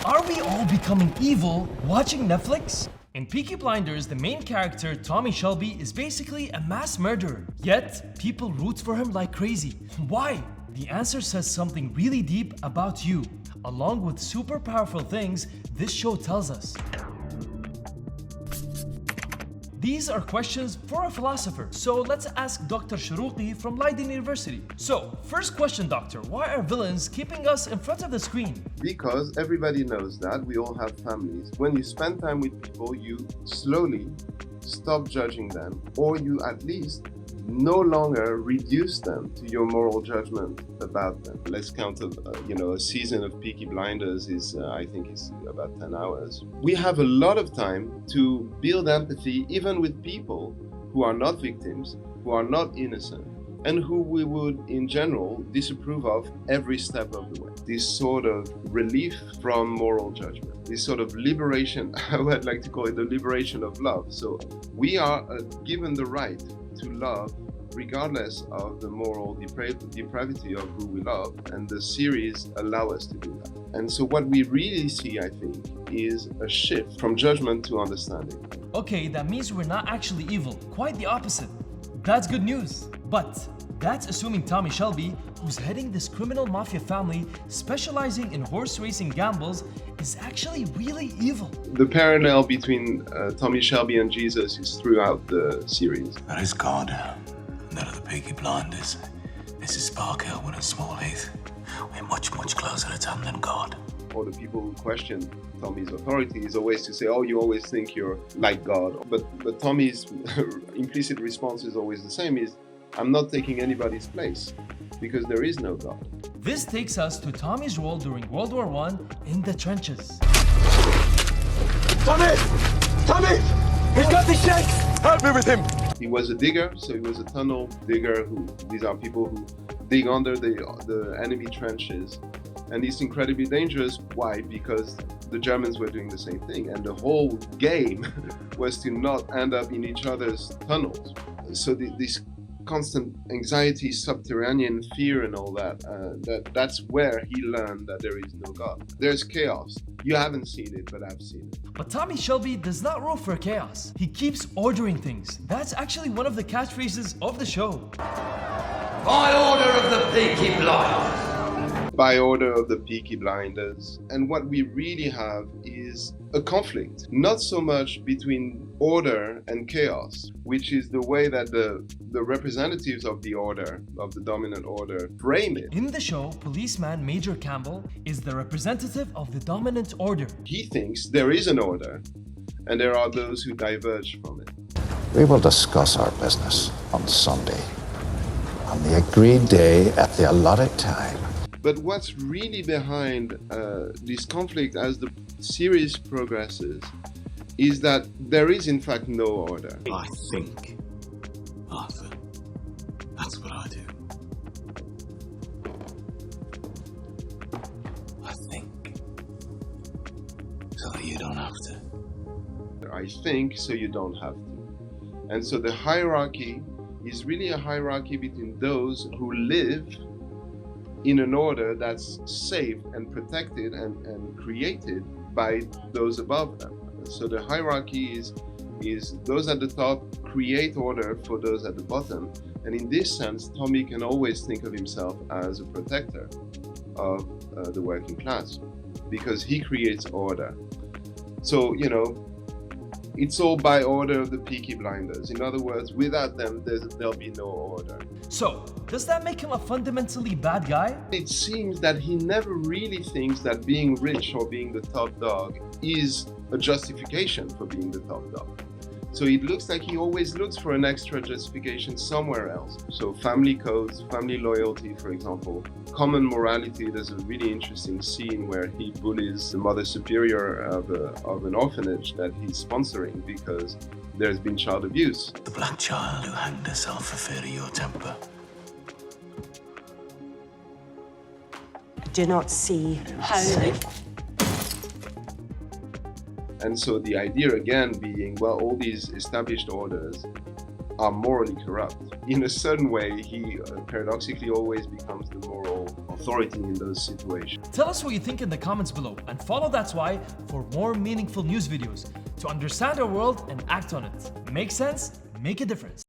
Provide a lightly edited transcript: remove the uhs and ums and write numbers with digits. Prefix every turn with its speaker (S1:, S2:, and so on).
S1: Are we all becoming evil watching Netflix? In Peaky Blinders, the main character, Tommy Shelby, is basically a mass murderer. Yet, people root for him like crazy. Why? The answer says something really deep about you. Along with super powerful things, this show tells us. These are questions for a philosopher. So let's ask Dr. Sharuqi from Leiden University. So, first question, doctor. Why are villains keeping us in front of the screen?
S2: Because everybody knows that we all have families. When you spend time with people, you slowly stop judging them, or you at least no longer reduce them to your moral judgment about them. Let's count a season of Peaky Blinders is I think is about 10 hours. We have a lot of time to build empathy even with people who are not victims, who are not innocent, and who we would in general disapprove of every step of the way. This sort of relief from moral judgment, this sort of liberation, I would like to call it the liberation of love. So we are given the right to love regardless of the moral depravity of who we love, and the series allow us to do that. And so what we really see, I think, is a shift from judgment to understanding.
S1: Okay, that means we're not actually evil. Quite the opposite. That's good news. But that's assuming Tommy Shelby, who's heading this criminal mafia family specializing in horse racing gambles, is actually really evil.
S2: The parallel between Tommy Shelby and Jesus is throughout the series.
S3: That is God, and that of the Peaky Blinders. This is Sparkhill and Smallheath. We're much, much closer to Tom than God.
S2: Or the people who question Tommy's authority is always to say, oh, you always think you're like God. But Tommy's implicit response is always the same, is I'm not taking anybody's place, because there is no God.
S1: This takes us to Tommy's role during World War I in the trenches.
S4: Tommy! Tommy! He's got the shakes! Help me with him!
S2: He was a digger, so he was a tunnel digger. These are people who dig under the enemy trenches. And it's incredibly dangerous. Why? Because the Germans were doing the same thing. And the whole game was to not end up in each other's tunnels. So this constant anxiety, subterranean fear and all that's where he learned that there is no God. There's chaos. You haven't seen it, but I've seen it.
S1: But Tommy Shelby does not root for chaos. He keeps ordering things. That's actually one of the catchphrases of the show.
S5: By order of the Peaky Blinders.
S2: By order of the Peaky Blinders. And what we really have is a conflict, not so much between order and chaos, which is the way that the representatives of the order, of the dominant order, frame it.
S1: In the show, policeman Major Campbell is the representative of the dominant order.
S2: He thinks there is an order, and there are those who diverge from it.
S6: We will discuss our business on Sunday, on the agreed day at the allotted time.
S2: But what's really behind this conflict as the series progresses is that there is in fact no order.
S3: I think, Arthur. That's what I do. I think. So that you don't have to.
S2: I think, so you don't have to. And so the hierarchy is really a hierarchy between those who live in an order that's safe and protected and created by those above them. So the hierarchy is those at the top create order for those at the bottom. And in this sense, Tommy can always think of himself as a protector of the working class, because he creates order. So, it's all by order of the Peaky Blinders. In other words, without them, there'll be no order.
S1: So, does that make him a fundamentally bad guy?
S2: It seems that he never really thinks that being rich or being the top dog is a justification for being the top dog. So it looks like he always looks for an extra justification somewhere else. So family codes, family loyalty, for example, common morality. There's a really interesting scene where he bullies the mother superior of an orphanage that he's sponsoring because there's been child abuse.
S3: The black child who hanged herself for fear of your temper.
S7: I do not see how.
S2: And so the idea again being, well, all these established orders are morally corrupt. In a certain way, he paradoxically always becomes the moral authority in those situations.
S1: Tell us what you think in the comments below and follow That's Why for more meaningful news videos to understand our world and act on it. Make sense? Make a difference.